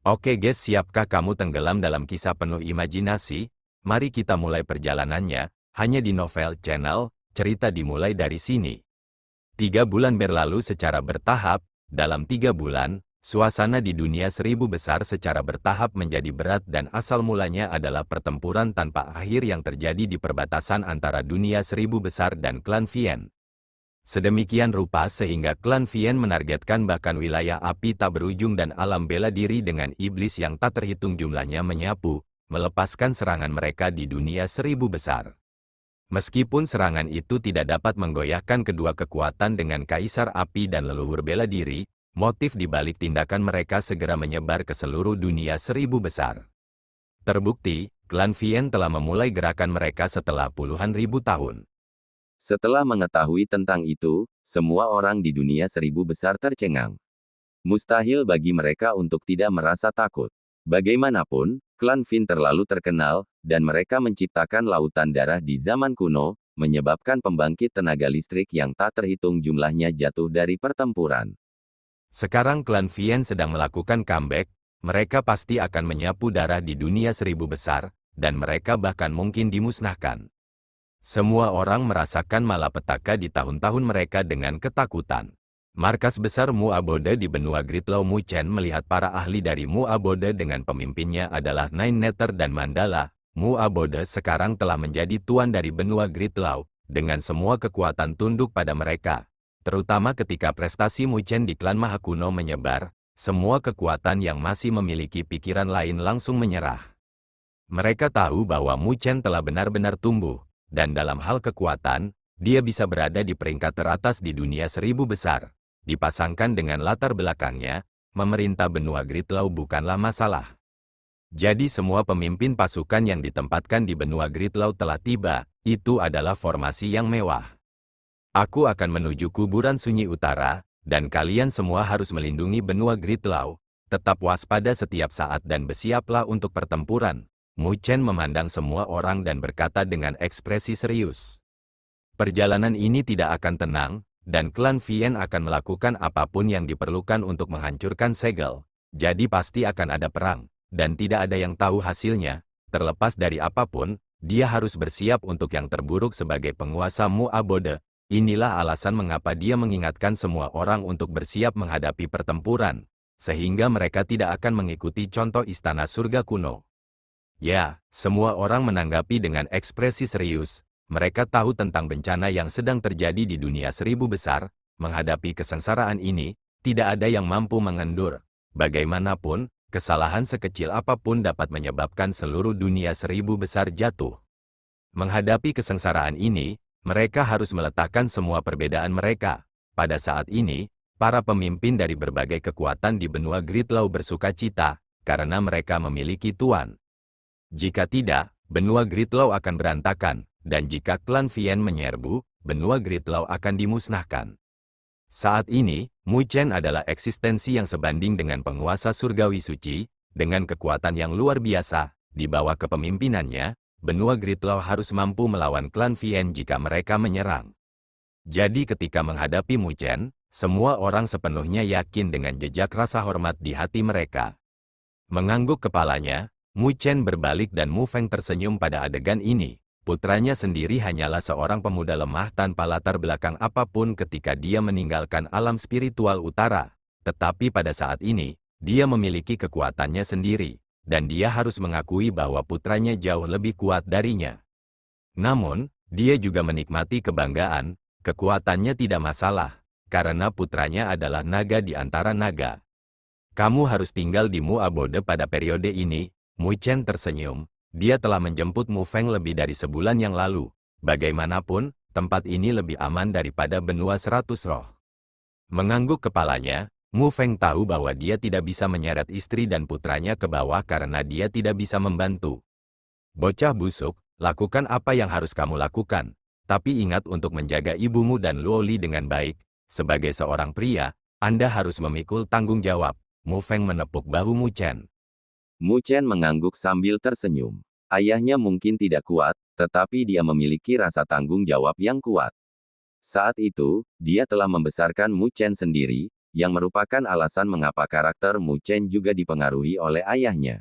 Oke guys, siapkah kamu tenggelam dalam kisah penuh imajinasi? Mari kita mulai perjalanannya, hanya di Novel Channel, cerita dimulai dari sini. 3 bulan berlalu secara bertahap, dalam 3 bulan, suasana di dunia 1000 besar secara bertahap menjadi berat dan asal mulanya adalah pertempuran tanpa akhir yang terjadi di perbatasan antara dunia 1000 besar dan klan Vien. Sedemikian rupa sehingga klan Vien menargetkan bahkan wilayah api tak berujung dan alam bela diri dengan iblis yang tak terhitung jumlahnya menyapu, melepaskan serangan mereka di dunia 1000 besar. Meskipun serangan itu tidak dapat menggoyahkan kedua kekuatan dengan kaisar api dan leluhur bela diri, motif di balik tindakan mereka segera menyebar ke seluruh dunia 1000 besar. Terbukti, klan Vien telah memulai gerakan mereka setelah puluhan ribu tahun. Setelah mengetahui tentang itu, semua orang di dunia 1000 besar tercengang. Mustahil bagi mereka untuk tidak merasa takut. Bagaimanapun, klan Vien terlalu terkenal, dan mereka menciptakan lautan darah di zaman kuno, menyebabkan pembangkit tenaga listrik yang tak terhitung jumlahnya jatuh dari pertempuran. Sekarang klan Vien sedang melakukan comeback, mereka pasti akan menyapu darah di dunia 1000 besar, dan mereka bahkan mungkin dimusnahkan. Semua orang merasakan malapetaka di tahun-tahun mereka dengan ketakutan. Markas besar Mu Abode di benua Gridlaw Mu Chen melihat para ahli dari Mu Abode dengan pemimpinnya adalah Nine Nether dan Mandala. Mu Abode sekarang telah menjadi tuan dari benua Gridlaw, dengan semua kekuatan tunduk pada mereka. Terutama ketika prestasi Mu Chen di klan Maha Kuno menyebar, semua kekuatan yang masih memiliki pikiran lain langsung menyerah. Mereka tahu bahwa Mu Chen telah benar-benar tumbuh, dan dalam hal kekuatan, dia bisa berada di peringkat teratas di dunia 1000 besar. Dipasangkan dengan latar belakangnya, memerintah benua Gridlaw bukanlah masalah. Jadi semua pemimpin pasukan yang ditempatkan di benua Gridlaw telah tiba, itu adalah formasi yang mewah. Aku akan menuju kuburan sunyi utara, dan kalian semua harus melindungi benua Gridlaw. Tetap waspada setiap saat dan bersiaplah untuk pertempuran. Mu Chen memandang semua orang dan berkata dengan ekspresi serius. Perjalanan ini tidak akan tenang, dan klan Vien akan melakukan apapun yang diperlukan untuk menghancurkan segel. Jadi pasti akan ada perang, dan tidak ada yang tahu hasilnya. Terlepas dari apapun, dia harus bersiap untuk yang terburuk sebagai penguasa Mu Abode. Inilah alasan mengapa dia mengingatkan semua orang untuk bersiap menghadapi pertempuran, sehingga mereka tidak akan mengikuti contoh istana surga kuno. Ya, semua orang menanggapi dengan ekspresi serius. Mereka tahu tentang bencana yang sedang terjadi di dunia 1000 besar. Menghadapi kesengsaraan ini, tidak ada yang mampu mengendur. Bagaimanapun, kesalahan sekecil apapun dapat menyebabkan seluruh dunia 1000 besar jatuh. Menghadapi kesengsaraan ini, mereka harus meletakkan semua perbedaan mereka. Pada saat ini, para pemimpin dari berbagai kekuatan di benua Gridlaw bersuka cita, karena mereka memiliki tuan. Jika tidak, benua Gridlaw akan berantakan, dan jika klan Vien menyerbu, benua Gridlaw akan dimusnahkan. Saat ini, Mu Chen adalah eksistensi yang sebanding dengan penguasa surgawi suci, dengan kekuatan yang luar biasa. Di bawah kepemimpinannya, benua Gridlaw harus mampu melawan klan Vien jika mereka menyerang. Jadi ketika menghadapi Mu Chen, semua orang sepenuhnya yakin dengan jejak rasa hormat di hati mereka. Mengangguk kepalanya, Mu Chen berbalik dan Mu Feng tersenyum pada adegan ini. Putranya sendiri hanyalah seorang pemuda lemah tanpa latar belakang apapun ketika dia meninggalkan alam spiritual utara. Tetapi pada saat ini, dia memiliki kekuatannya sendiri, dan dia harus mengakui bahwa putranya jauh lebih kuat darinya. Namun, dia juga menikmati kebanggaan. Kekuatannya tidak masalah, karena putranya adalah naga di antara naga. Kamu harus tinggal di Mu Abode pada periode ini. Mu Chen tersenyum. Dia telah menjemput Mu Feng lebih dari sebulan yang lalu. Bagaimanapun, tempat ini lebih aman daripada benua 100 roh. Mengangguk kepalanya, Mu Feng tahu bahwa dia tidak bisa menyeret istri dan putranya ke bawah karena dia tidak bisa membantu. Bocah busuk, lakukan apa yang harus kamu lakukan. Tapi ingat untuk menjaga ibumu dan Luoli dengan baik. Sebagai seorang pria, Anda harus memikul tanggung jawab. Mu Feng menepuk bahu Mu Chen. Mu Chen mengangguk sambil tersenyum. Ayahnya mungkin tidak kuat, tetapi dia memiliki rasa tanggung jawab yang kuat. Saat itu, dia telah membesarkan Mu Chen sendiri, yang merupakan alasan mengapa karakter Mu Chen juga dipengaruhi oleh ayahnya.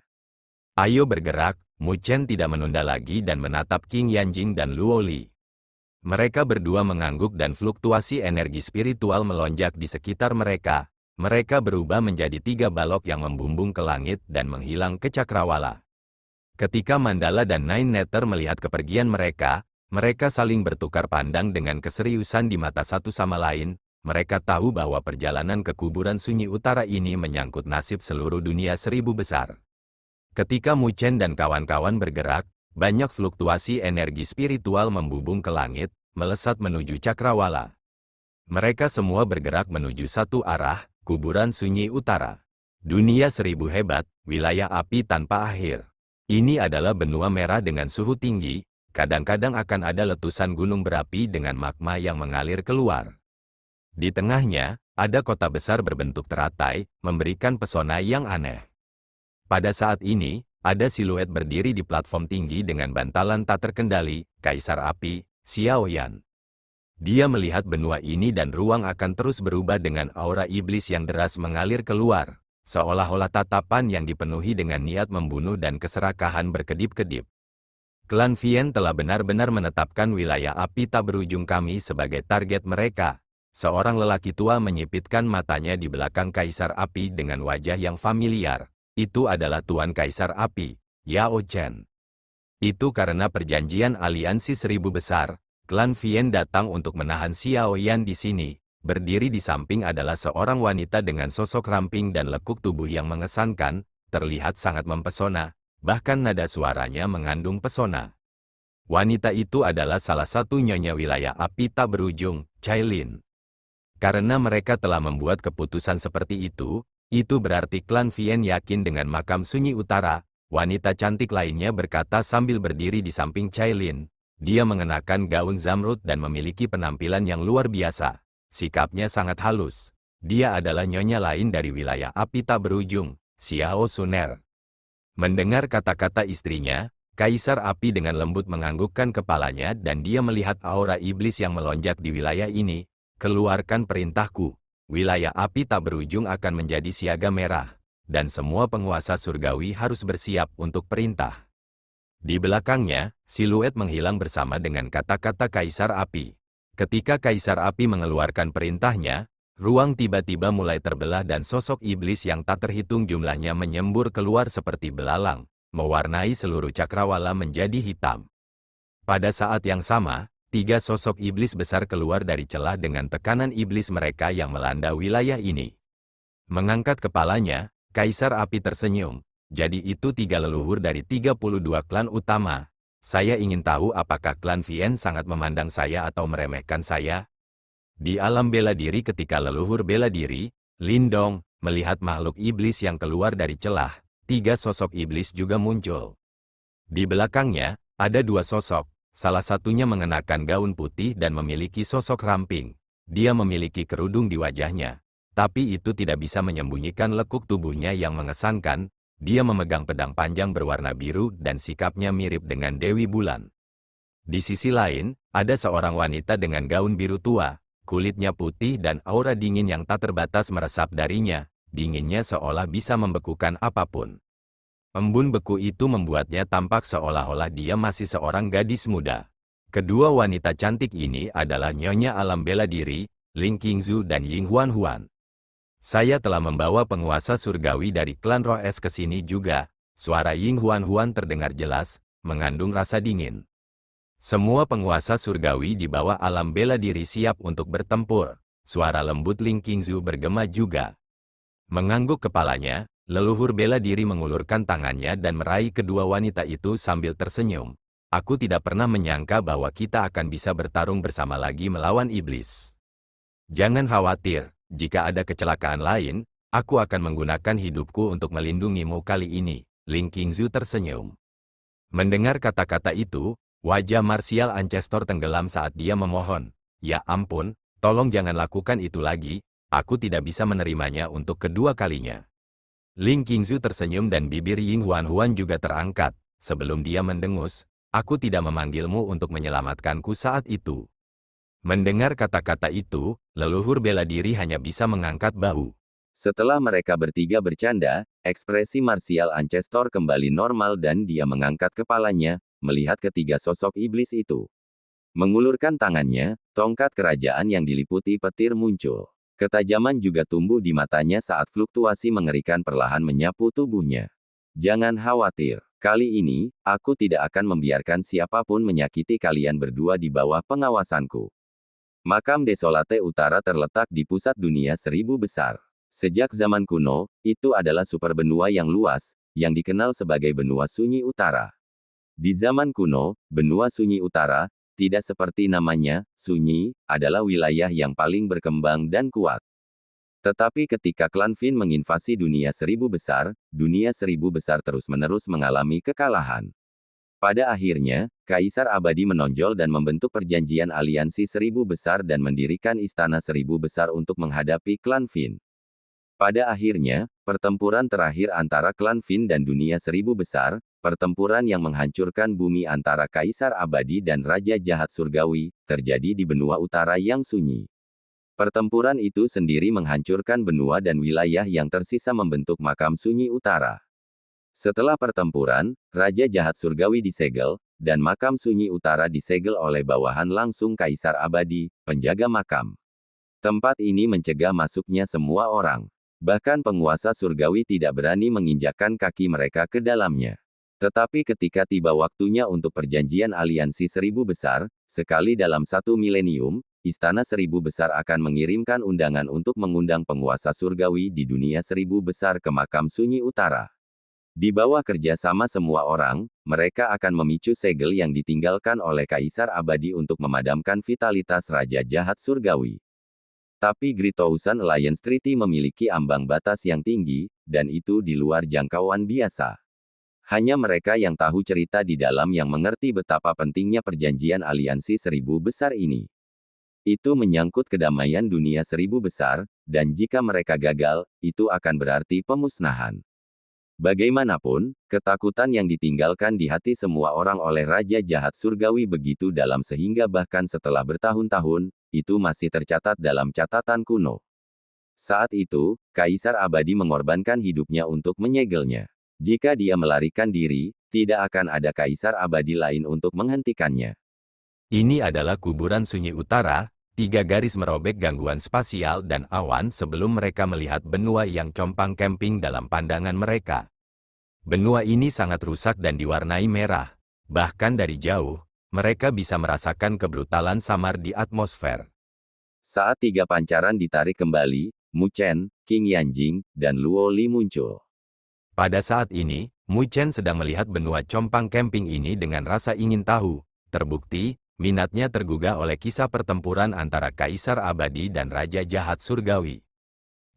Ayo bergerak, Mu Chen tidak menunda lagi dan menatap Qing Yanjing dan Luo Li. Mereka berdua mengangguk dan fluktuasi energi spiritual melonjak di sekitar mereka. Mereka berubah menjadi 3 balok yang membumbung ke langit dan menghilang ke cakrawala. Ketika Mandala dan Nine Nether melihat kepergian mereka, mereka saling bertukar pandang dengan keseriusan di mata satu sama lain. Mereka tahu bahwa perjalanan ke kuburan sunyi utara ini menyangkut nasib seluruh dunia 1000 besar. Ketika Mu Chen dan kawan-kawan bergerak, banyak fluktuasi energi spiritual membumbung ke langit, melesat menuju cakrawala. Mereka semua bergerak menuju satu arah, kuburan sunyi utara. Dunia 1000 hebat, wilayah api tanpa akhir. Ini adalah benua merah dengan suhu tinggi, kadang-kadang akan ada letusan gunung berapi dengan magma yang mengalir keluar. Di tengahnya, ada kota besar berbentuk teratai, memberikan pesona yang aneh. Pada saat ini, ada siluet berdiri di platform tinggi dengan bantalan tak terkendali, Kaisar Api, Xiao Yan. Dia melihat benua ini dan ruang akan terus berubah dengan aura iblis yang deras mengalir keluar, seolah-olah tatapan yang dipenuhi dengan niat membunuh dan keserakahan berkedip-kedip. Klan Vien telah benar-benar menetapkan wilayah api tak berujung kami sebagai target mereka. Seorang lelaki tua menyipitkan matanya di belakang Kaisar Api dengan wajah yang familiar. Itu adalah Tuan Kaisar Api, Yao Chen. Itu karena perjanjian aliansi 1000 besar, klan Vien datang untuk menahan Xiao Yan di sini. Berdiri di samping adalah seorang wanita dengan sosok ramping dan lekuk tubuh yang mengesankan, terlihat sangat mempesona, bahkan nada suaranya mengandung pesona. Wanita itu adalah salah satu nyonya wilayah api tak berujung, Cailin. Karena mereka telah membuat keputusan seperti itu berarti klan Vien yakin dengan makam sunyi utara. Wanita cantik lainnya berkata sambil berdiri di samping Cailin. Dia mengenakan gaun zamrud dan memiliki penampilan yang luar biasa. Sikapnya sangat halus. Dia adalah nyonya lain dari wilayah api tak berujung, Xiao Suner. Mendengar kata-kata istrinya, Kaisar Api dengan lembut menganggukkan kepalanya dan dia melihat aura iblis yang melonjak di wilayah ini. Keluarkan perintahku. Wilayah api tak berujung akan menjadi siaga merah, dan semua penguasa surgawi harus bersiap untuk perintah. Di belakangnya, siluet menghilang bersama dengan kata-kata Kaisar Api. Ketika Kaisar Api mengeluarkan perintahnya, ruang tiba-tiba mulai terbelah dan sosok iblis yang tak terhitung jumlahnya menyembur keluar seperti belalang, mewarnai seluruh cakrawala menjadi hitam. Pada saat yang sama, 3 sosok iblis besar keluar dari celah dengan tekanan iblis mereka yang melanda wilayah ini. Mengangkat kepalanya, Kaisar Api tersenyum. Jadi itu 3 leluhur dari 32 klan utama. Saya ingin tahu apakah klan Vien sangat memandang saya atau meremehkan saya? Di alam bela diri ketika leluhur bela diri, Lindong, melihat makhluk iblis yang keluar dari celah, 3 sosok iblis juga muncul. Di belakangnya, ada 2 sosok. Salah satunya mengenakan gaun putih dan memiliki sosok ramping. Dia memiliki kerudung di wajahnya. Tapi itu tidak bisa menyembunyikan lekuk tubuhnya yang mengesankan. Dia memegang pedang panjang berwarna biru dan sikapnya mirip dengan Dewi Bulan. Di sisi lain, ada seorang wanita dengan gaun biru tua. Kulitnya putih dan aura dingin yang tak terbatas meresap darinya. Dinginnya seolah bisa membekukan apapun. Embun beku itu membuatnya tampak seolah-olah dia masih seorang gadis muda. Kedua wanita cantik ini adalah nyonya alam bela diri, Ling Qingzu dan Ying Huan. Saya telah membawa penguasa surgawi dari klan Roh Es ke sini juga. Suara Ying Huan terdengar jelas, mengandung rasa dingin. Semua penguasa surgawi di bawah alam bela diri siap untuk bertempur. Suara lembut Ling Qingzu bergema juga. Mengangguk kepalanya, leluhur bela diri mengulurkan tangannya dan meraih kedua wanita itu sambil tersenyum. Aku tidak pernah menyangka bahwa kita akan bisa bertarung bersama lagi melawan iblis. Jangan khawatir, jika ada kecelakaan lain, aku akan menggunakan hidupku untuk melindungimu kali ini. Ling Qingzu tersenyum. Mendengar kata-kata itu, wajah marsial Ancestor tenggelam saat dia memohon. Ya ampun, tolong jangan lakukan itu lagi, aku tidak bisa menerimanya untuk kedua kalinya. Ling Qingzu tersenyum dan bibir Ying Huan juga terangkat. Sebelum dia mendengus, aku tidak memanggilmu untuk menyelamatkanku saat itu. Mendengar kata-kata itu, Leluhur bela diri hanya bisa mengangkat bahu. Setelah mereka bertiga bercanda, ekspresi marsial Ancestor kembali normal dan dia mengangkat kepalanya, melihat ketiga sosok iblis itu. Mengulurkan tangannya, tongkat kerajaan yang diliputi petir muncul. Ketajaman juga tumbuh di matanya saat fluktuasi mengerikan perlahan menyapu tubuhnya. Jangan khawatir, kali ini, aku tidak akan membiarkan siapapun menyakiti kalian berdua di bawah pengawasanku. Makam Desolate Utara terletak di pusat dunia seribu besar. Sejak zaman kuno, itu adalah superbenua yang luas, yang dikenal sebagai benua sunyi utara. Di zaman kuno, benua sunyi utara, tidak seperti namanya, sunyi, adalah wilayah yang paling berkembang dan kuat. Tetapi ketika klan Fin menginvasi dunia seribu besar terus-menerus mengalami kekalahan. Pada akhirnya, Kaisar Abadi menonjol dan membentuk perjanjian aliansi seribu besar dan mendirikan istana seribu besar untuk menghadapi klan Fin. Pada akhirnya, pertempuran terakhir antara klan Fin dan dunia seribu besar, pertempuran yang menghancurkan bumi antara Kaisar Abadi dan Raja Jahat Surgawi, terjadi di benua utara yang sunyi. Pertempuran itu sendiri menghancurkan benua dan wilayah yang tersisa membentuk makam sunyi utara. Setelah pertempuran, Raja Jahat Surgawi disegel, dan makam sunyi utara disegel oleh bawahan langsung Kaisar Abadi, penjaga makam. Tempat ini mencegah masuknya semua orang. Bahkan penguasa surgawi tidak berani menginjakkan kaki mereka ke dalamnya. Tetapi ketika tiba waktunya untuk perjanjian aliansi seribu besar, sekali dalam 1 milenium, Istana Seribu Besar akan mengirimkan undangan untuk mengundang penguasa surgawi di dunia seribu besar ke makam sunyi utara. Di bawah kerjasama semua orang, mereka akan memicu segel yang ditinggalkan oleh Kaisar Abadi untuk memadamkan vitalitas Raja Jahat Surgawi. Tapi Great Ocean Alliance Treaty memiliki ambang batas yang tinggi, dan itu di luar jangkauan biasa. Hanya mereka yang tahu cerita di dalam yang mengerti betapa pentingnya perjanjian aliansi seribu besar ini. Itu menyangkut kedamaian dunia seribu besar, dan jika mereka gagal, itu akan berarti pemusnahan. Bagaimanapun, ketakutan yang ditinggalkan di hati semua orang oleh Raja Jahat Surgawi begitu dalam sehingga bahkan setelah bertahun-tahun, itu masih tercatat dalam catatan kuno. Saat itu, Kaisar Abadi mengorbankan hidupnya untuk menyegelnya. Jika dia melarikan diri, tidak akan ada Kaisar Abadi lain untuk menghentikannya. Ini adalah kuburan sunyi utara, 3 garis merobek gangguan spasial dan awan sebelum mereka melihat benua yang compang camping dalam pandangan mereka. Benua ini sangat rusak dan diwarnai merah. Bahkan dari jauh, mereka bisa merasakan kebrutalan samar di atmosfer. Saat 3 pancaran ditarik kembali, Mu Chen, Qing Yanjing, dan Luo Li muncul. Pada saat ini, Mu Chen sedang melihat benua compang camping ini dengan rasa ingin tahu. Terbukti, minatnya tergugah oleh kisah pertempuran antara Kaisar Abadi dan Raja Jahat Surgawi.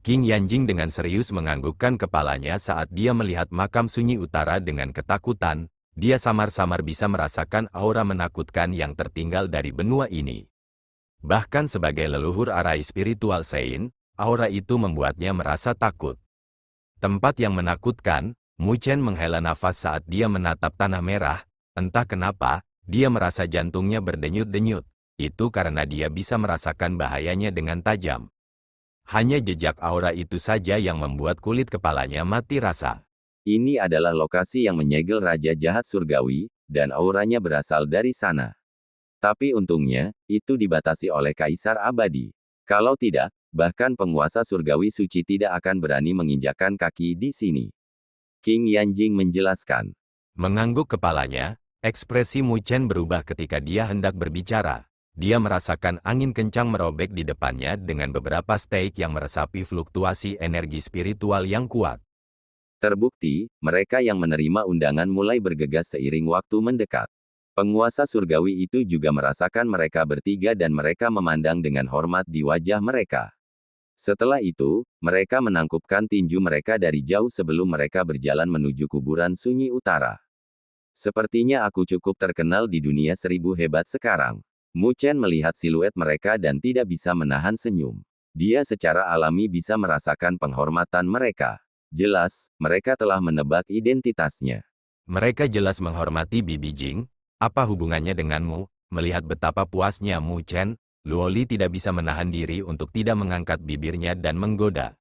Qing Yanjing dengan serius menganggukkan kepalanya saat dia melihat makam sunyi utara dengan ketakutan. Dia samar-samar bisa merasakan aura menakutkan yang tertinggal dari benua ini. Bahkan sebagai leluhur arai spiritual Sein, aura itu membuatnya merasa takut. Tempat yang menakutkan, Mu Chen menghela nafas saat dia menatap tanah merah. Entah kenapa, dia merasa jantungnya berdenyut-denyut. Itu karena dia bisa merasakan bahayanya dengan tajam. Hanya jejak aura itu saja yang membuat kulit kepalanya mati rasa. Ini adalah lokasi yang menyegel Raja Jahat Surgawi, dan auranya berasal dari sana. Tapi untungnya, itu dibatasi oleh Kaisar Abadi. Kalau tidak, bahkan penguasa surgawi suci tidak akan berani menginjakkan kaki di sini. Qing Yanjing menjelaskan. Mengangguk kepalanya, ekspresi Mu Chen berubah ketika dia hendak berbicara. Dia merasakan angin kencang merobek di depannya dengan beberapa stake yang meresapi fluktuasi energi spiritual yang kuat. Terbukti, mereka yang menerima undangan mulai bergegas seiring waktu mendekat. Penguasa surgawi itu juga merasakan mereka bertiga dan mereka memandang dengan hormat di wajah mereka. Setelah itu, mereka menangkupkan tinju mereka dari jauh sebelum mereka berjalan menuju kuburan sunyi utara. Sepertinya aku cukup terkenal di dunia seribu hebat sekarang. Mu Chen melihat siluet mereka dan tidak bisa menahan senyum. Dia secara alami bisa merasakan penghormatan mereka. Jelas, mereka telah menebak identitasnya. Mereka jelas menghormati Bibi Jing. Apa hubungannya denganmu? Melihat betapa puasnya Mu Chen, Luoli tidak bisa menahan diri untuk tidak mengangkat bibirnya dan menggoda.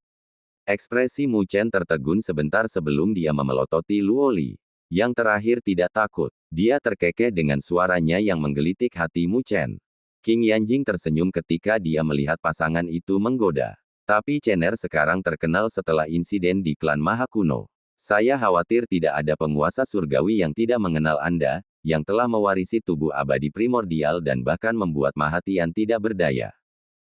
Ekspresi Mu Chen tertegun sebentar sebelum dia memelototi Luoli. Yang terakhir tidak takut. Dia terkekeh dengan suaranya yang menggelitik hati Mu Chen. King Yanjing tersenyum ketika dia melihat pasangan itu menggoda. Tapi Chener sekarang terkenal setelah insiden di klan Maha Kuno. Saya khawatir tidak ada penguasa surgawi yang tidak mengenal Anda, yang telah mewarisi tubuh abadi primordial dan bahkan membuat Mahatian tidak berdaya.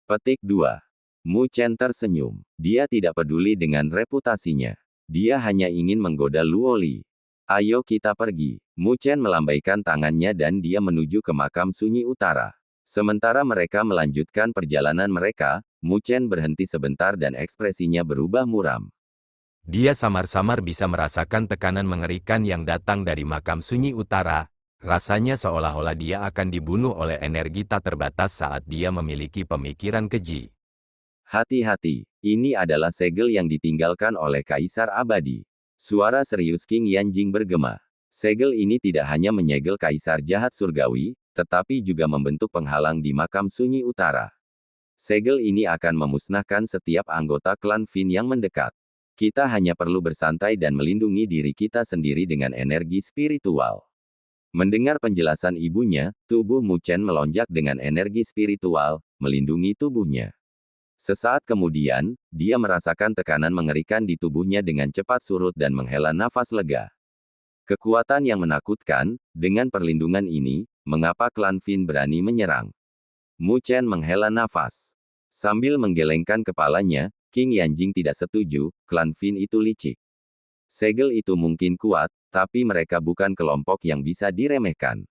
Petik 2. Mu Chen tersenyum. Dia tidak peduli dengan reputasinya. Dia hanya ingin menggoda Luoli. Ayo kita pergi. Mu Chen melambaikan tangannya dan dia menuju ke makam sunyi utara. Sementara mereka melanjutkan perjalanan mereka, Mu Chen berhenti sebentar dan ekspresinya berubah muram. Dia samar-samar bisa merasakan tekanan mengerikan yang datang dari makam sunyi utara. Rasanya seolah-olah dia akan dibunuh oleh energi tak terbatas saat dia memiliki pemikiran keji. Hati-hati, ini adalah segel yang ditinggalkan oleh Kaisar Abadi. Suara serius King Yanjing bergema. Segel ini tidak hanya menyegel Kaisar jahat surgawi, tetapi juga membentuk penghalang di makam sunyi utara. Segel ini akan memusnahkan setiap anggota klan Fin yang mendekat. Kita hanya perlu bersantai dan melindungi diri kita sendiri dengan energi spiritual. Mendengar penjelasan ibunya, tubuh Mu Chen melonjak dengan energi spiritual, melindungi tubuhnya. Sesaat kemudian, dia merasakan tekanan mengerikan di tubuhnya dengan cepat surut dan menghela nafas lega. Kekuatan yang menakutkan, dengan perlindungan ini, mengapa klan Fin berani menyerang? Mu Chen menghela nafas. Sambil menggelengkan kepalanya, King Yanjing tidak setuju, klan Fin itu licik. Segel itu mungkin kuat, tapi mereka bukan kelompok yang bisa diremehkan.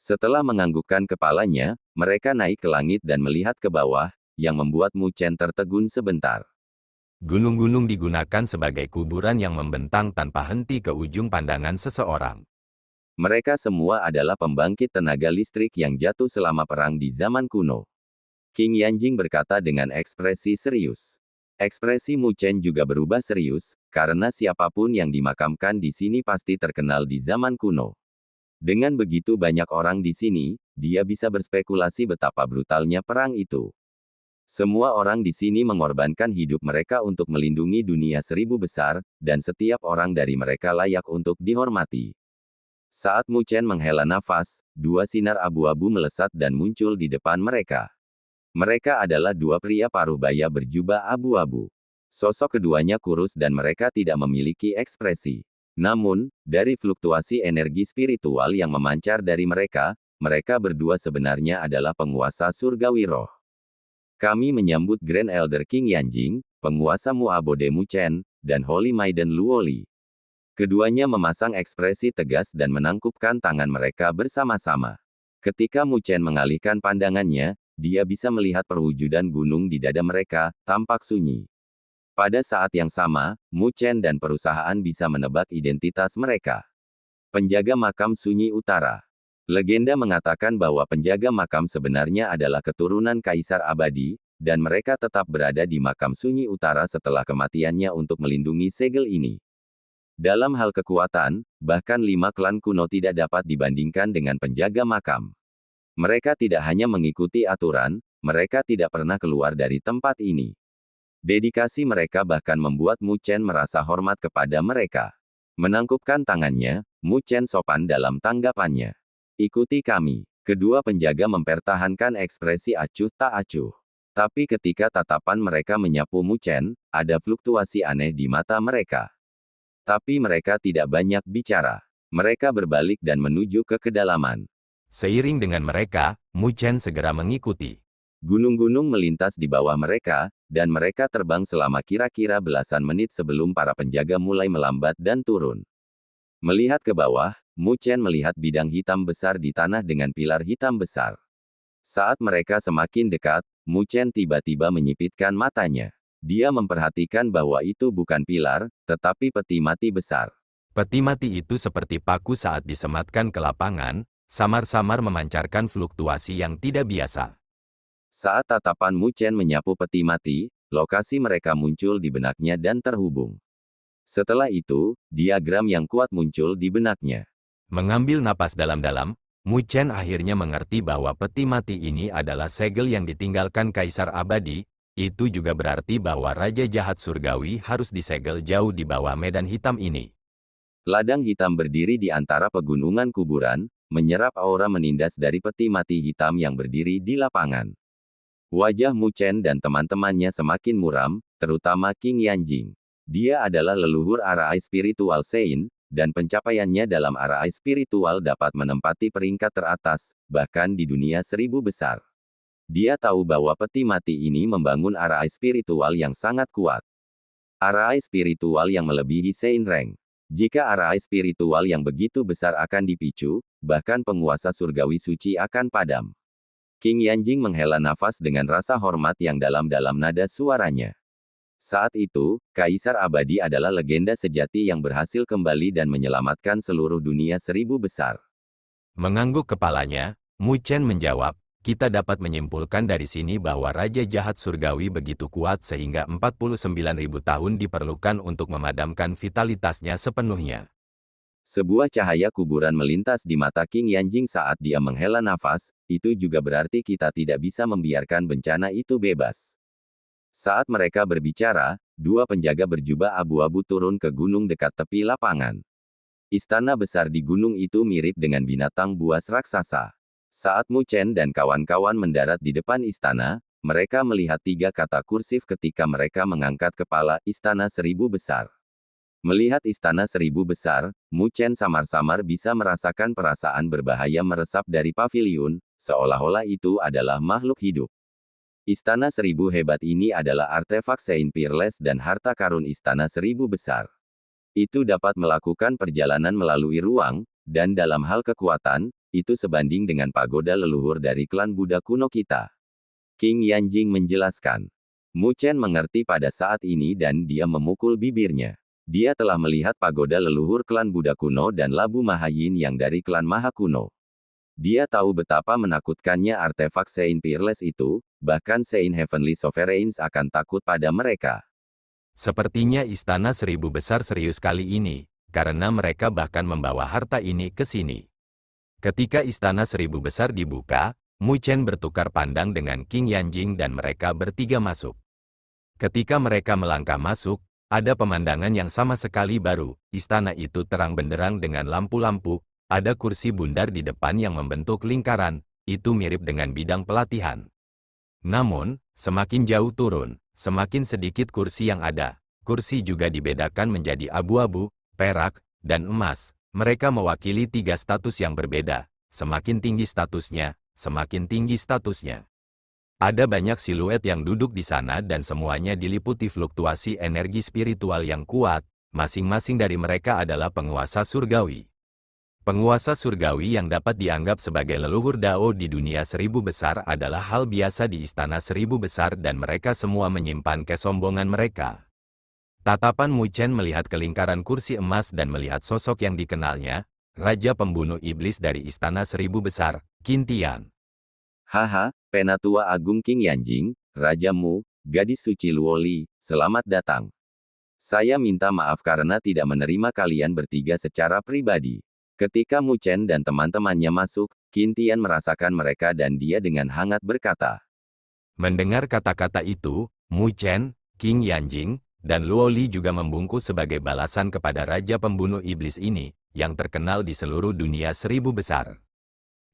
Setelah menganggukkan kepalanya, mereka naik ke langit dan melihat ke bawah, yang membuat Mu Chen tertegun sebentar. Gunung-gunung digunakan sebagai kuburan yang membentang tanpa henti ke ujung pandangan seseorang. Mereka semua adalah pembangkit tenaga listrik yang jatuh selama perang di zaman kuno. King Yanjing berkata dengan ekspresi serius. Ekspresi Mu Chen juga berubah serius, karena siapapun yang dimakamkan di sini pasti terkenal di zaman kuno. Dengan begitu banyak orang di sini, dia bisa berspekulasi betapa brutalnya perang itu. Semua orang di sini mengorbankan hidup mereka untuk melindungi dunia seribu besar, dan setiap orang dari mereka layak untuk dihormati. Saat Mu Chen menghela nafas, dua sinar abu-abu melesat dan muncul di depan mereka. Mereka adalah dua pria paruh baya berjubah abu-abu. Sosok keduanya kurus dan mereka tidak memiliki ekspresi. Namun, dari fluktuasi energi spiritual yang memancar dari mereka, mereka berdua sebenarnya adalah penguasa surgawi roh. Kami menyambut Grand Elder King Yanjing, penguasa Muabode Mu Chen, dan Holy Maiden Luoli. Keduanya memasang ekspresi tegas dan menangkupkan tangan mereka bersama-sama. Ketika Mu Chen mengalihkan pandangannya, dia bisa melihat perwujudan gunung di dada mereka, tampak sunyi. Pada saat yang sama, Mu Chen dan perusahaan bisa menebak identitas mereka. Penjaga makam sunyi utara. Legenda mengatakan bahwa penjaga makam sebenarnya adalah keturunan Kaisar Abadi, dan mereka tetap berada di makam sunyi utara setelah kematiannya untuk melindungi segel ini. Dalam hal kekuatan, bahkan 5 klan kuno tidak dapat dibandingkan dengan penjaga makam. Mereka tidak hanya mengikuti aturan, mereka tidak pernah keluar dari tempat ini. Dedikasi mereka bahkan membuat Mu Chen merasa hormat kepada mereka. Menangkupkan tangannya, Mu Chen sopan dalam tanggapannya. Ikuti kami. Kedua penjaga mempertahankan ekspresi acuh tak acuh. Tapi ketika tatapan mereka menyapu Mu Chen, ada fluktuasi aneh di mata mereka. Tapi mereka tidak banyak bicara. Mereka berbalik dan menuju ke kedalaman. Seiring dengan mereka, Mu Chen segera mengikuti. Gunung-gunung melintas di bawah mereka, dan mereka terbang selama kira-kira belasan menit sebelum para penjaga mulai melambat dan turun. Melihat ke bawah, Mu Chen melihat bidang hitam besar di tanah dengan pilar hitam besar. Saat mereka semakin dekat, Mu Chen tiba-tiba menyipitkan matanya. Dia memperhatikan bahwa itu bukan pilar, tetapi peti mati besar. Peti mati itu seperti paku saat disematkan ke lapangan, samar-samar memancarkan fluktuasi yang tidak biasa. Saat tatapan Mu Chen menyapu peti mati, lokasi mereka muncul di benaknya dan terhubung. Setelah itu, diagram yang kuat muncul di benaknya. Mengambil napas dalam-dalam, Mu Chen akhirnya mengerti bahwa peti mati ini adalah segel yang ditinggalkan Kaisar Abadi. Itu juga berarti bahwa Raja Jahat Surgawi harus disegel jauh di bawah medan hitam ini. Ladang hitam berdiri di antara pegunungan kuburan, menyerap aura menindas dari peti mati hitam yang berdiri di lapangan. Wajah Mu Chen dan teman-temannya semakin muram, terutama King Yanjing. Dia adalah leluhur Arai spiritual Sein, dan pencapaiannya dalam Arai spiritual dapat menempati peringkat teratas, bahkan di dunia 1000 besar. Dia tahu bahwa peti mati ini membangun Arai spiritual yang sangat kuat. Arai spiritual yang melebihi Sein Rank. Jika Arai spiritual yang begitu besar akan dipicu, bahkan penguasa surgawi suci akan padam. King Yanjing menghela nafas dengan rasa hormat yang dalam dalam nada suaranya. Saat itu, Kaisar Abadi adalah legenda sejati yang berhasil kembali dan menyelamatkan seluruh dunia 1000 besar. Mengangguk kepalanya, Mu Chen menjawab, kita dapat menyimpulkan dari sini bahwa Raja Jahat Surgawi begitu kuat sehingga 49.000 tahun diperlukan untuk memadamkan vitalitasnya sepenuhnya. Sebuah cahaya kuburan melintas di mata King Yanjing saat dia menghela nafas, itu juga berarti kita tidak bisa membiarkan bencana itu bebas. Saat mereka berbicara, dua penjaga berjubah abu-abu turun ke gunung dekat tepi lapangan. Istana besar di gunung itu mirip dengan binatang buas raksasa. Saat Mu Chen dan kawan-kawan mendarat di depan istana, mereka melihat 3 kata kursif ketika mereka mengangkat kepala Istana 1000 Besar. Melihat Istana 1000 Besar, Mu Chen samar-samar bisa merasakan perasaan berbahaya meresap dari paviliun, seolah-olah itu adalah makhluk hidup. Istana 1000 hebat ini adalah artefak Saint Peerless dan harta karun Istana 1000 Besar. Itu dapat melakukan perjalanan melalui ruang, dan dalam hal kekuatan, itu sebanding dengan pagoda leluhur dari klan Buddha kuno kita. King Yanjing menjelaskan. Mu Chen mengerti pada saat ini dan dia memukul bibirnya. Dia telah melihat pagoda leluhur klan Buddha kuno dan Labu Mahayin yang dari klan Maha kuno. Dia tahu betapa menakutkannya artefak Saint Peerless itu, bahkan Saint Heavenly Sovereigns akan takut pada mereka. Sepertinya Istana 1000 Besar serius kali ini, karena mereka bahkan membawa harta ini ke sini. Ketika Istana 1000 Besar dibuka, Mu Chen bertukar pandang dengan King Yanjing dan mereka bertiga masuk. Ketika mereka melangkah masuk, ada pemandangan yang sama sekali baru. Istana itu terang benderang dengan lampu-lampu, ada kursi bundar di depan yang membentuk lingkaran, itu mirip dengan bidang pelatihan. Namun, semakin jauh turun, semakin sedikit kursi yang ada. Kursi juga dibedakan menjadi abu-abu, perak, dan emas. Mereka mewakili 3 status yang berbeda. Semakin tinggi statusnya, semakin tinggi statusnya. Ada banyak siluet yang duduk di sana dan semuanya diliputi fluktuasi energi spiritual yang kuat. Masing-masing dari mereka adalah penguasa surgawi. Penguasa surgawi yang dapat dianggap sebagai leluhur Dao di dunia 1000 besar adalah hal biasa di Istana 1000 Besar dan mereka semua menyimpan kesombongan mereka. Tatapan Mu Chen melihat kelingkaran kursi emas dan melihat sosok yang dikenalnya, Raja Pembunuh Iblis dari Istana 1000 Besar, Qin Tian. Haha, Penatua Agung King Yanjing, Raja Mu, Gadis Suci Luoli, selamat datang. Saya minta maaf karena tidak menerima kalian bertiga secara pribadi. Ketika Mu Chen dan teman-temannya masuk, Qin Tian merasakan mereka dan dia dengan hangat berkata. Mendengar kata-kata itu, Mu Chen, King Yanjing, dan Luoli juga membungkuk sebagai balasan kepada Raja Pembunuh Iblis ini, yang terkenal di seluruh dunia 1000 besar.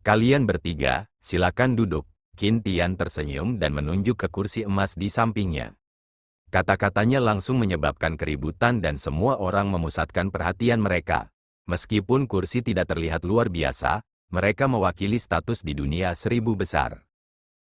Kalian bertiga, silakan duduk. Qin Tian tersenyum dan menunjuk ke kursi emas di sampingnya. Kata-katanya langsung menyebabkan keributan dan semua orang memusatkan perhatian mereka. Meskipun kursi tidak terlihat luar biasa, mereka mewakili status di dunia 1000 besar.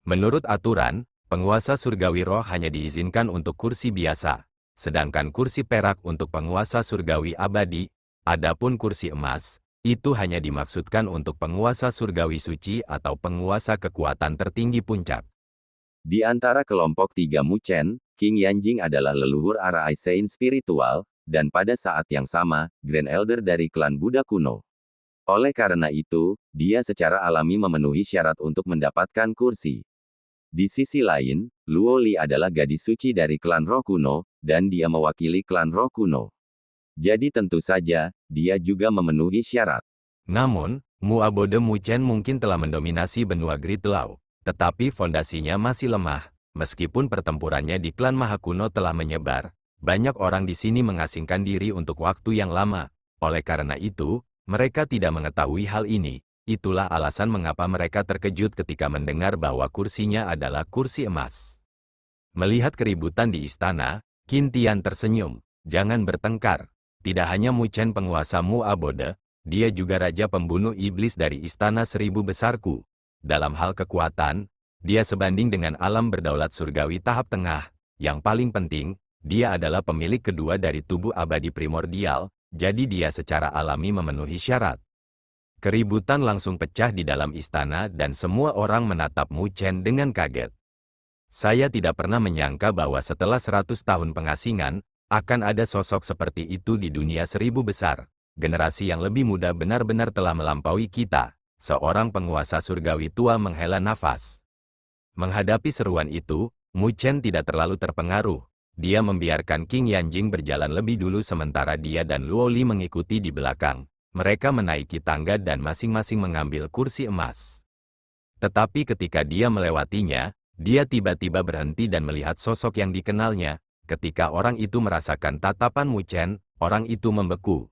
Menurut aturan, penguasa surgawi roh hanya diizinkan untuk kursi biasa, sedangkan kursi perak untuk penguasa surgawi abadi. Adapun kursi emas, itu hanya dimaksudkan untuk penguasa surgawi suci atau penguasa kekuatan tertinggi puncak. Di antara kelompok 3 Mu Chen, King Yanjing adalah leluhur Arai Saint spiritual, dan pada saat yang sama, Grand Elder dari klan Buddha kuno. Oleh karena itu, dia secara alami memenuhi syarat untuk mendapatkan kursi. Di sisi lain, Luoli adalah gadis suci dari klan roh kuno, dan dia mewakili klan roh kuno. Jadi tentu saja, dia juga memenuhi syarat. Namun, Mu Abode Mu Chen mungkin telah mendominasi benua Great Law, tetapi fondasinya masih lemah. Meskipun pertempurannya di klan Maha Kuno telah menyebar, banyak orang di sini mengasingkan diri untuk waktu yang lama. Oleh karena itu, mereka tidak mengetahui hal ini. Itulah alasan mengapa mereka terkejut ketika mendengar bahwa kursinya adalah kursi emas. Melihat keributan di istana, Qin Tian tersenyum. Jangan bertengkar. Tidak hanya Mu Chen penguasa Mu Abode, dia juga raja pembunuh iblis dari istana seribu besarku. Dalam hal kekuatan, dia sebanding dengan alam berdaulat surgawi tahap tengah. Yang paling penting, dia adalah pemilik kedua dari tubuh abadi primordial, jadi dia secara alami memenuhi syarat. Keributan langsung pecah di dalam istana dan semua orang menatap Mu Chen dengan kaget. Saya tidak pernah menyangka bahwa setelah 100 tahun pengasingan, akan ada sosok seperti itu di dunia seribu besar. Generasi yang lebih muda benar-benar telah melampaui kita. Seorang penguasa surgawi tua menghela nafas. Menghadapi seruan itu, Mu Chen tidak terlalu terpengaruh. Dia membiarkan King Yanjing berjalan lebih dulu sementara dia dan Luo Li mengikuti di belakang. Mereka menaiki tangga dan masing-masing mengambil kursi emas. Tetapi ketika dia melewatinya, dia tiba-tiba berhenti dan melihat sosok yang dikenalnya. Ketika orang itu merasakan tatapan Mu Chen, orang itu membeku.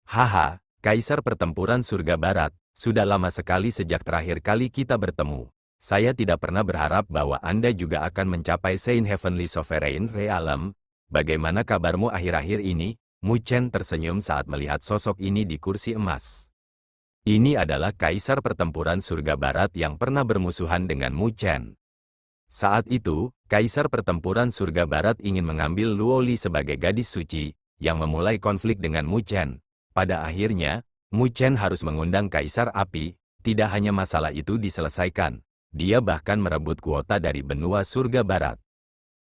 Haha, Kaisar Pertempuran Surga Barat, sudah lama sekali sejak terakhir kali kita bertemu. Saya tidak pernah berharap bahwa Anda juga akan mencapai Saint Heavenly Sovereign Realm. Bagaimana kabarmu akhir-akhir ini? Mu Chen tersenyum saat melihat sosok ini di kursi emas. Ini adalah Kaisar Pertempuran Surga Barat yang pernah bermusuhan dengan Mu Chen. Saat itu, Kaisar Pertempuran Surga Barat ingin mengambil Luo Li sebagai gadis suci, yang memulai konflik dengan Mu Chen. Pada akhirnya, Mu Chen harus mengundang Kaisar Api. Tidak hanya masalah itu diselesaikan, dia bahkan merebut kuota dari benua Surga Barat.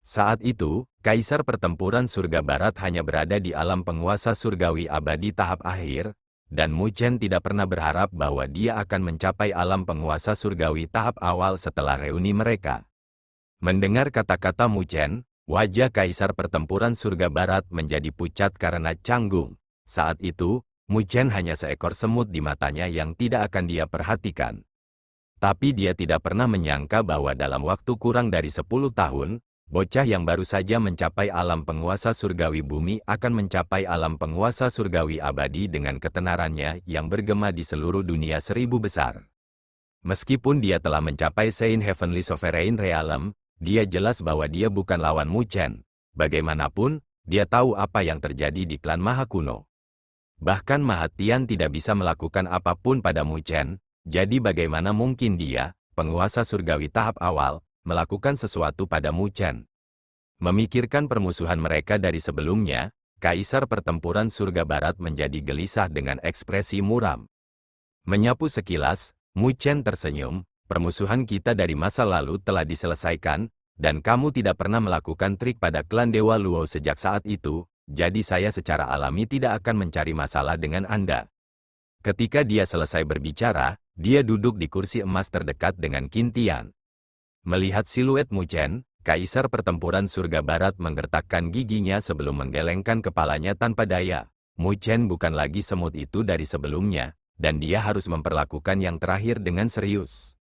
Saat itu, Kaisar Pertempuran Surga Barat hanya berada di alam penguasa surgawi abadi tahap akhir, dan Mu Chen tidak pernah berharap bahwa dia akan mencapai alam penguasa surgawi tahap awal setelah reuni mereka. Mendengar kata-kata Mu Chen, wajah Kaisar Pertempuran Surga Barat menjadi pucat karena canggung. Saat itu, Mu Chen hanya seekor semut di matanya yang tidak akan dia perhatikan. Tapi dia tidak pernah menyangka bahwa dalam waktu kurang dari 10 tahun, bocah yang baru saja mencapai alam penguasa surgawi bumi akan mencapai alam penguasa surgawi abadi dengan ketenarannya yang bergema di seluruh dunia seribu besar. Meskipun dia telah mencapai Saint Heavenly Sovereign Realm, dia jelas bahwa dia bukan lawan Mu Chen. Bagaimanapun, dia tahu apa yang terjadi di klan Maha Kuno. Bahkan Maha Tian tidak bisa melakukan apapun pada Mu Chen. Jadi bagaimana mungkin dia, penguasa surgawi tahap awal, melakukan sesuatu pada Mu Chen? Memikirkan permusuhan mereka dari sebelumnya, Kaisar Pertempuran Surga Barat menjadi gelisah dengan ekspresi muram. Menyapu sekilas, Mu Chen tersenyum, permusuhan kita dari masa lalu telah diselesaikan, dan kamu tidak pernah melakukan trik pada klan Dewa Luo sejak saat itu, jadi saya secara alami tidak akan mencari masalah dengan Anda. Ketika dia selesai berbicara, dia duduk di kursi emas terdekat dengan Qin Tian. Melihat siluet Mu Chen, Kaisar Pertempuran Surga Barat menggertakkan giginya sebelum menggelengkan kepalanya tanpa daya. Mu Chen bukan lagi semut itu dari sebelumnya, dan dia harus memperlakukan yang terakhir dengan serius.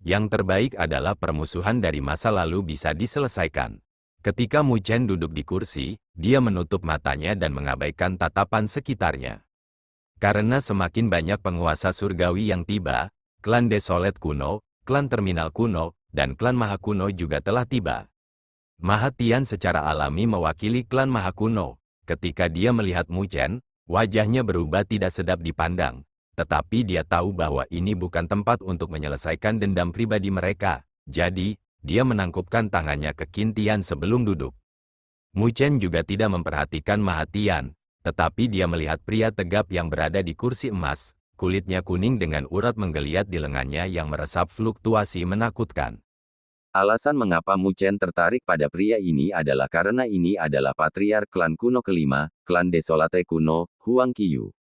Yang terbaik adalah permusuhan dari masa lalu bisa diselesaikan. Ketika Mu Chen duduk di kursi, dia menutup matanya dan mengabaikan tatapan sekitarnya. Karena semakin banyak penguasa surgawi yang tiba, klan Desolate kuno, klan Terminal kuno, dan klan Maha Kuno juga telah tiba. Maha Tian secara alami mewakili klan Maha Kuno. Ketika dia melihat Mu Chen, wajahnya berubah tidak sedap dipandang. Tetapi dia tahu bahwa ini bukan tempat untuk menyelesaikan dendam pribadi mereka. Jadi, dia menangkupkan tangannya ke Qin Tian sebelum duduk. Mu Chen juga tidak memperhatikan Maha Tian. Tetapi dia melihat pria tegap yang berada di kursi emas, kulitnya kuning dengan urat menggeliat di lengannya yang meresap fluktuasi menakutkan. Alasan mengapa Mu Chen tertarik pada pria ini adalah karena ini adalah patriark klan kuno kelima, klan Desolate kuno, Huang Qiyu.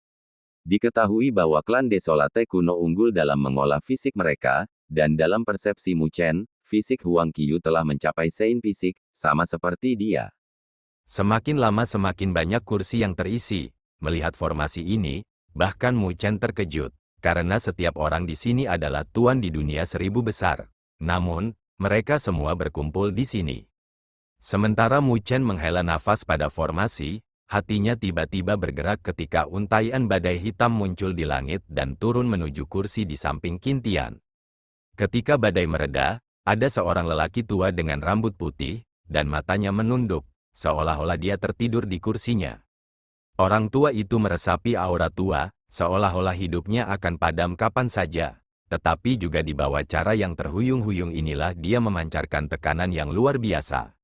Diketahui bahwa klan Desolate kuno unggul dalam mengolah fisik mereka, dan dalam persepsi Mu Chen, fisik Huang Qiyu telah mencapai Saint fisik, sama seperti dia. Semakin lama semakin banyak kursi yang terisi. Melihat formasi ini, bahkan Mu Chen terkejut. karena setiap orang di sini adalah tuan di dunia 1000 besar. Namun, mereka semua berkumpul di sini. Sementara Mu Chen menghela nafas pada formasi, hatinya tiba-tiba bergerak ketika untaian badai hitam muncul di langit dan turun menuju kursi di samping Qin Tian. Ketika badai mereda, ada seorang lelaki tua dengan rambut putih, dan matanya menunduk, seolah-olah dia tertidur di kursinya. Orang tua itu meresapi aura tua, seolah-olah hidupnya akan padam kapan saja. Tetapi juga di bawah cara yang terhuyung-huyung inilah dia memancarkan tekanan yang luar biasa.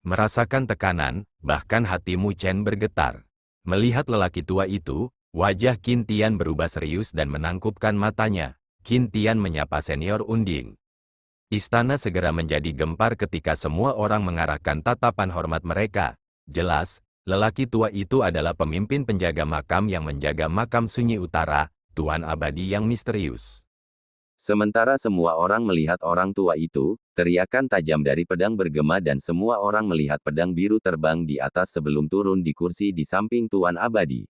Merasakan tekanan, bahkan hati Mu Chen bergetar. Melihat lelaki tua itu, wajah Qin Tian berubah serius dan menangkupkan matanya. Qin Tian menyapa senior Unding. Istana segera menjadi gempar ketika semua orang mengarahkan tatapan hormat mereka. Jelas, lelaki tua itu adalah pemimpin penjaga makam yang menjaga makam sunyi utara, Tuan Abadi yang misterius. Sementara semua orang melihat orang tua itu, teriakan tajam dari pedang bergema dan semua orang melihat pedang biru terbang di atas sebelum turun di kursi di samping Tuan Abadi.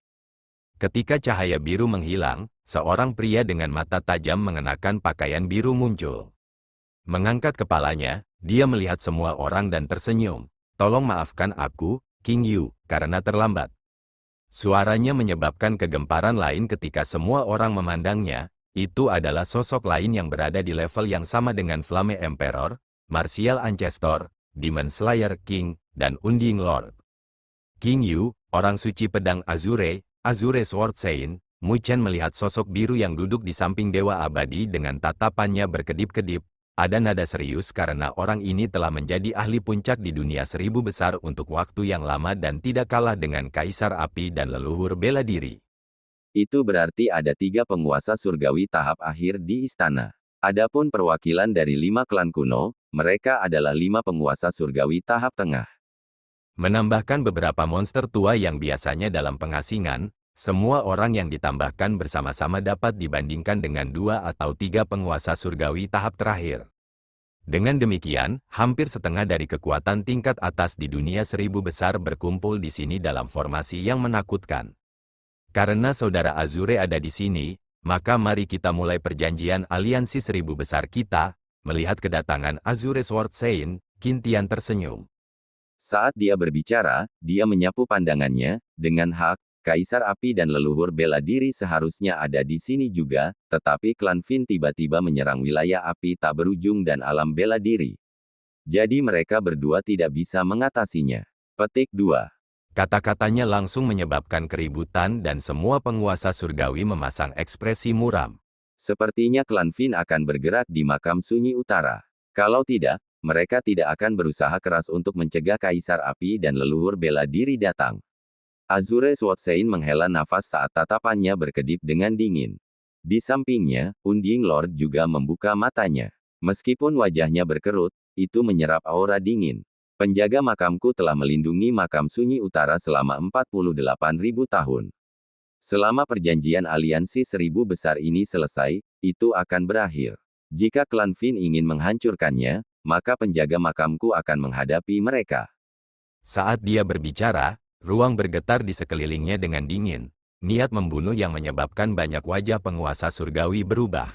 Ketika cahaya biru menghilang, seorang pria dengan mata tajam mengenakan pakaian biru muncul. Mengangkat kepalanya, dia melihat semua orang dan tersenyum. "Tolong maafkan aku, King Yu, karena terlambat." Suaranya menyebabkan kegemparan lain ketika semua orang memandangnya. Itu adalah sosok lain yang berada di level yang sama dengan Flame Emperor, Martial Ancestor, Demon Slayer King, dan Unding Lord. King Yu, orang suci pedang Azure Sword Saint. Mu Chen melihat sosok biru yang duduk di samping Dewa Abadi dengan tatapannya berkedip-kedip. Ada nada serius karena orang ini telah menjadi ahli puncak di dunia 1000 besar untuk waktu yang lama dan tidak kalah dengan Kaisar Api dan leluhur bela diri. Itu berarti ada 3 penguasa surgawi tahap akhir di istana. Adapun perwakilan dari 5 klan kuno, mereka adalah 5 penguasa surgawi tahap tengah. Menambahkan beberapa monster tua yang biasanya dalam pengasingan, semua orang yang ditambahkan bersama-sama dapat dibandingkan dengan 2 atau 3 penguasa surgawi tahap terakhir. Dengan demikian, hampir setengah dari kekuatan tingkat atas di dunia 1000 besar berkumpul di sini dalam formasi yang menakutkan. Karena saudara Azure ada di sini, maka mari kita mulai perjanjian aliansi 1000 besar kita. Melihat kedatangan Azure Sword Saint, Qin Tian tersenyum. Saat dia berbicara, dia menyapu pandangannya, dengan hak, Kaisar Api dan leluhur bela diri seharusnya ada di sini juga, tetapi klan Fin tiba-tiba menyerang wilayah api tak berujung dan alam bela diri. Jadi mereka berdua tidak bisa mengatasinya. Petik 2. Kata-katanya langsung menyebabkan keributan dan semua penguasa surgawi memasang ekspresi muram. Sepertinya klan Fin akan bergerak di makam sunyi utara. Kalau tidak, mereka tidak akan berusaha keras untuk mencegah Kaisar Api dan leluhur bela diri datang. Azure Sword Saint menghela nafas saat tatapannya berkedip dengan dingin. Di sampingnya, Unding Lord juga membuka matanya. Meskipun wajahnya berkerut, itu menyerap aura dingin. Penjaga makamku telah melindungi makam sunyi utara selama 48.000 tahun. Selama perjanjian aliansi 1000 besar ini selesai, itu akan berakhir. Jika klan Fin ingin menghancurkannya, maka penjaga makamku akan menghadapi mereka. Saat dia berbicara, ruang bergetar di sekelilingnya dengan dingin. Niat membunuh yang menyebabkan banyak wajah penguasa surgawi berubah.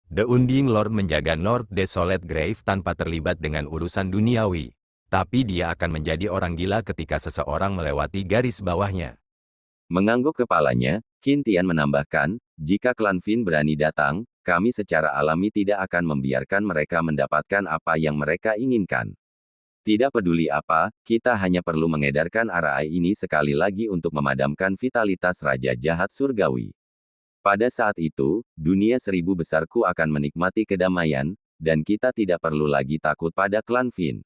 The Unding Lord menjaga North Desolate Grave tanpa terlibat dengan urusan duniawi. Tapi dia akan menjadi orang gila ketika seseorang melewati garis bawahnya. Mengangguk kepalanya, Qin Tian menambahkan, jika klan Fin berani datang, kami secara alami tidak akan membiarkan mereka mendapatkan apa yang mereka inginkan. Tidak peduli apa, kita hanya perlu mengedarkan arai ini sekali lagi untuk memadamkan vitalitas Raja Jahat Surgawi. Pada saat itu, dunia 1000 besarku akan menikmati kedamaian, dan kita tidak perlu lagi takut pada klan Fin.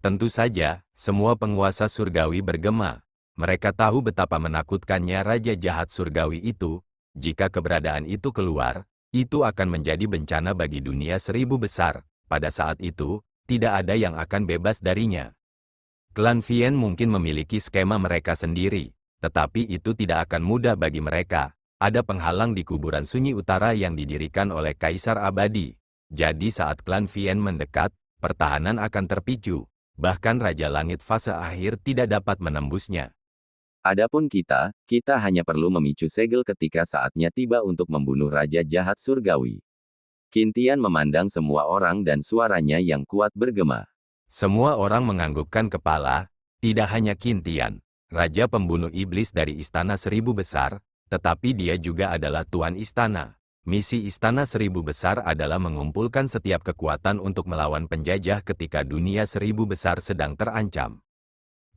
Tentu saja, semua penguasa surgawi bergema. Mereka tahu betapa menakutkannya Raja Jahat Surgawi itu. Jika keberadaan itu keluar, itu akan menjadi bencana bagi dunia 1000 besar. Pada saat itu, tidak ada yang akan bebas darinya. Klan Fien mungkin memiliki skema mereka sendiri, tetapi itu tidak akan mudah bagi mereka. Ada penghalang di kuburan sunyi utara yang didirikan oleh Kaisar Abadi. Jadi saat klan Fien mendekat, pertahanan akan terpicu. Bahkan Raja Langit fase akhir tidak dapat menembusnya. Adapun kita hanya perlu memicu segel ketika saatnya tiba untuk membunuh Raja Jahat Surgawi. Qin Tian memandang semua orang dan suaranya yang kuat bergema. Semua orang menganggukkan kepala, tidak hanya Qin Tian, Raja Pembunuh Iblis dari Istana Seribu Besar, tetapi dia juga adalah Tuan Istana. Misi Istana Seribu Besar adalah mengumpulkan setiap kekuatan untuk melawan penjajah ketika dunia seribu besar sedang terancam.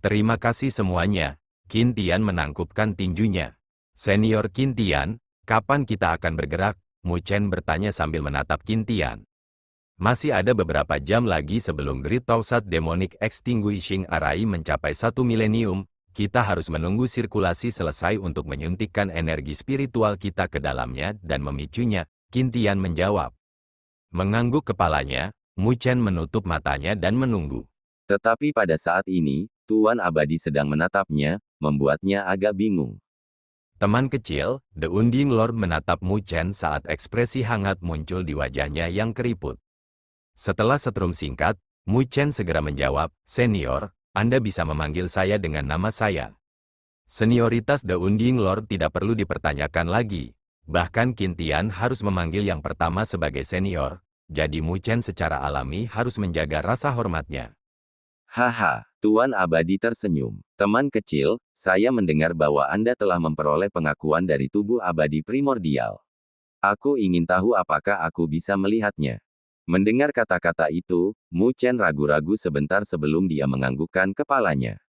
Terima kasih semuanya. Qin Tian menangkupkan tinjunya. Senior Qin Tian, kapan kita akan bergerak? Mu Chen bertanya sambil menatap Qin Tian. Masih ada beberapa jam lagi sebelum Great Tausat Demonic Extinguishing Array mencapai 1 milenium, kita harus menunggu sirkulasi selesai untuk menyuntikkan energi spiritual kita ke dalamnya dan memicunya, Qin Tian menjawab. Mengangguk kepalanya, Mu Chen menutup matanya dan menunggu. Tetapi pada saat ini, Tuan Abadi sedang menatapnya, membuatnya agak bingung. Teman kecil, The Unding Lord menatap Mu Chen saat ekspresi hangat muncul di wajahnya yang keriput. Setelah setrum singkat, Mu Chen segera menjawab, Senior, Anda bisa memanggil saya dengan nama saya. Senioritas The Unding Lord tidak perlu dipertanyakan lagi. Bahkan Qin Tian harus memanggil yang pertama sebagai senior, jadi Mu Chen secara alami harus menjaga rasa hormatnya. Haha, Tuan Abadi tersenyum. Teman kecil, saya mendengar bahwa Anda telah memperoleh pengakuan dari tubuh abadi primordial. Aku ingin tahu apakah aku bisa melihatnya. Mendengar kata-kata itu, Mu Chen ragu-ragu sebentar sebelum dia menganggukkan kepalanya.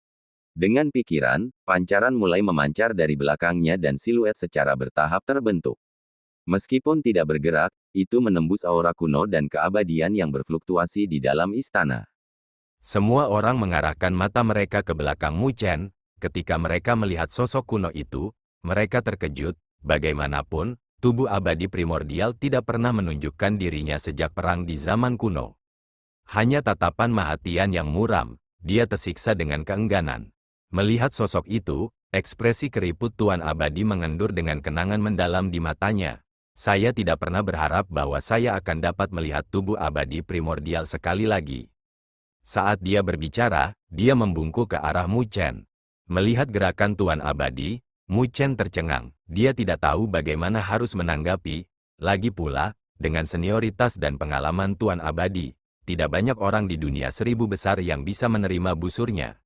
Dengan pikiran, pancaran mulai memancar dari belakangnya dan siluet secara bertahap terbentuk. Meskipun tidak bergerak, itu menembus aura kuno dan keabadian yang berfluktuasi di dalam istana. Semua orang mengarahkan mata mereka ke belakang Mu Chen. Ketika mereka melihat sosok kuno itu, mereka terkejut. Bagaimanapun, tubuh abadi primordial tidak pernah menunjukkan dirinya sejak perang di zaman kuno. Hanya tatapan Mahatian yang muram, dia tersiksa dengan keengganan. Melihat sosok itu, ekspresi keriput Tuan Abadi mengendur dengan kenangan mendalam di matanya. Saya tidak pernah berharap bahwa saya akan dapat melihat tubuh abadi primordial sekali lagi. Saat dia berbicara, dia membungkuk ke arah Mu Chen. Melihat gerakan Tuan Abadi, Mu Chen tercengang. Dia tidak tahu bagaimana harus menanggapi. Lagi pula, dengan senioritas dan pengalaman Tuan Abadi, tidak banyak orang di dunia seribu besar yang bisa menerima busurnya.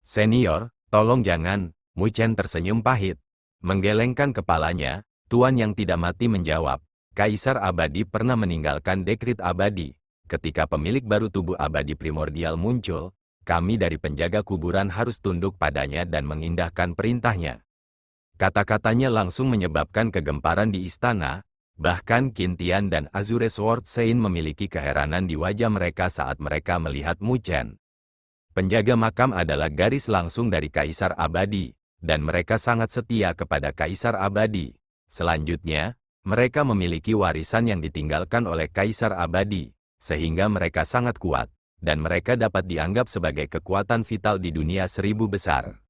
Senior, tolong jangan, Mu Chen tersenyum pahit. Menggelengkan kepalanya, Tuan yang tidak mati menjawab, Kaisar Abadi pernah meninggalkan dekrit abadi. Ketika pemilik baru tubuh abadi primordial muncul, kami dari penjaga kuburan harus tunduk padanya dan mengindahkan perintahnya. Kata-katanya langsung menyebabkan kegemparan di istana, bahkan Qin Tian dan Azure Sword Sein memiliki keheranan di wajah mereka saat mereka melihat Mu Chen. Penjaga makam adalah garis langsung dari Kaisar Abadi, dan mereka sangat setia kepada Kaisar Abadi. Selanjutnya, mereka memiliki warisan yang ditinggalkan oleh Kaisar Abadi, sehingga mereka sangat kuat, dan mereka dapat dianggap sebagai kekuatan vital di dunia seribu besar.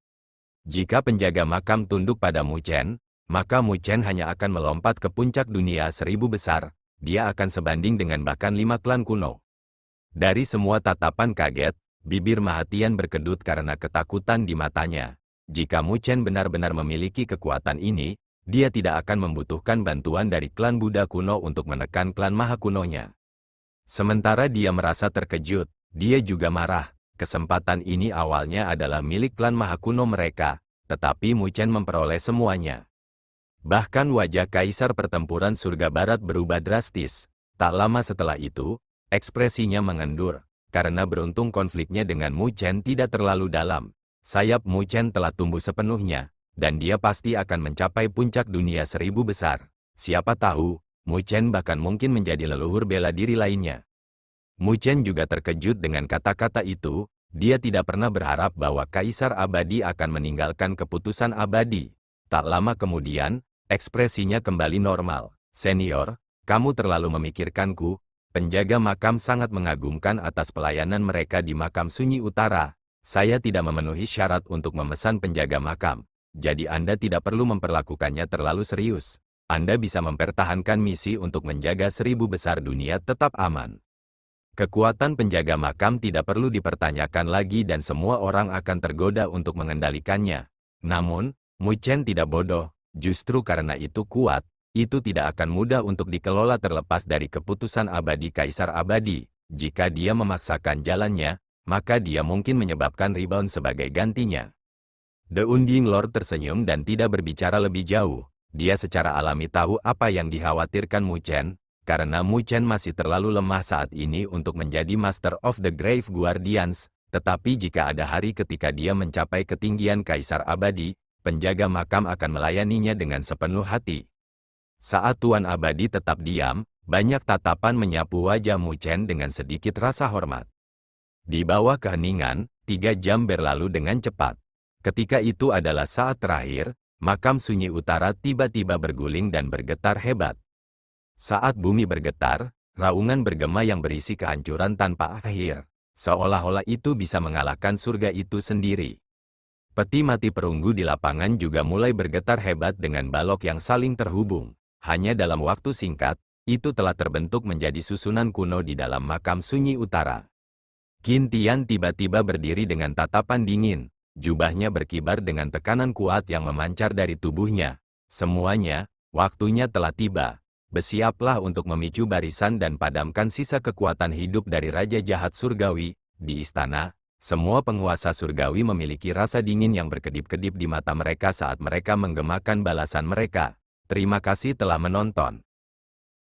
Jika penjaga makam tunduk pada Mu Chen, maka Mu Chen hanya akan melompat ke puncak dunia seribu besar, dia akan sebanding dengan bahkan 5 klan kuno. Dari semua tatapan kaget, bibir Mahatian berkedut karena ketakutan di matanya. Jika Mu Chen benar-benar memiliki kekuatan ini, dia tidak akan membutuhkan bantuan dari klan Buddha kuno untuk menekan klan Maha kunonya. Sementara dia merasa terkejut, dia juga marah. Kesempatan ini awalnya adalah milik klan Maha kuno mereka, tetapi Mu Chen memperoleh semuanya. Bahkan wajah Kaisar Pertempuran Surga Barat berubah drastis. Tak lama setelah itu, ekspresinya mengendur, karena beruntung konfliknya dengan Mu Chen tidak terlalu dalam. Sayap Mu Chen telah tumbuh sepenuhnya, dan dia pasti akan mencapai puncak dunia seribu besar. Siapa tahu, Mu Chen bahkan mungkin menjadi leluhur bela diri lainnya. Mu Chen juga terkejut dengan kata-kata itu, dia tidak pernah berharap bahwa Kaisar Abadi akan meninggalkan keputusan abadi. Tak lama kemudian, ekspresinya kembali normal. Senior, kamu terlalu memikirkanku. Penjaga makam sangat mengagumkan atas pelayanan mereka di makam sunyi utara. Saya tidak memenuhi syarat untuk memesan penjaga makam, jadi Anda tidak perlu memperlakukannya terlalu serius. Anda bisa mempertahankan misi untuk menjaga seribu besar dunia tetap aman. Kekuatan penjaga makam tidak perlu dipertanyakan lagi dan semua orang akan tergoda untuk mengendalikannya. Namun, Mu Chen tidak bodoh, justru karena itu kuat, itu tidak akan mudah untuk dikelola terlepas dari keputusan abadi Kaisar Abadi. Jika dia memaksakan jalannya, maka dia mungkin menyebabkan rebound sebagai gantinya. The Unding Lord tersenyum dan tidak berbicara lebih jauh. Dia secara alami tahu apa yang dikhawatirkan Mu Chen, karena Mu Chen masih terlalu lemah saat ini untuk menjadi Master of the Grave Guardians. Tetapi jika ada hari ketika dia mencapai ketinggian Kaisar Abadi, penjaga makam akan melayaninya dengan sepenuh hati. Saat Tuan Abadi tetap diam, banyak tatapan menyapu wajah Mu Chen dengan sedikit rasa hormat. Di bawah keheningan, 3 jam berlalu dengan cepat. Ketika itu adalah saat terakhir, makam sunyi utara tiba-tiba berguling dan bergetar hebat. Saat bumi bergetar, raungan bergema yang berisi kehancuran tanpa akhir. Seolah-olah itu bisa mengalahkan surga itu sendiri. Peti mati perunggu di lapangan juga mulai bergetar hebat dengan balok yang saling terhubung. Hanya dalam waktu singkat, itu telah terbentuk menjadi susunan kuno di dalam makam sunyi utara. Qin Tian tiba-tiba berdiri dengan tatapan dingin. Jubahnya berkibar dengan tekanan kuat yang memancar dari tubuhnya. Semuanya, waktunya telah tiba. Bersiaplah untuk memicu barisan dan padamkan sisa kekuatan hidup dari Raja Jahat Surgawi. Di istana, semua penguasa surgawi memiliki rasa dingin yang berkedip-kedip di mata mereka saat mereka menggemakan balasan mereka. Terima kasih telah menonton.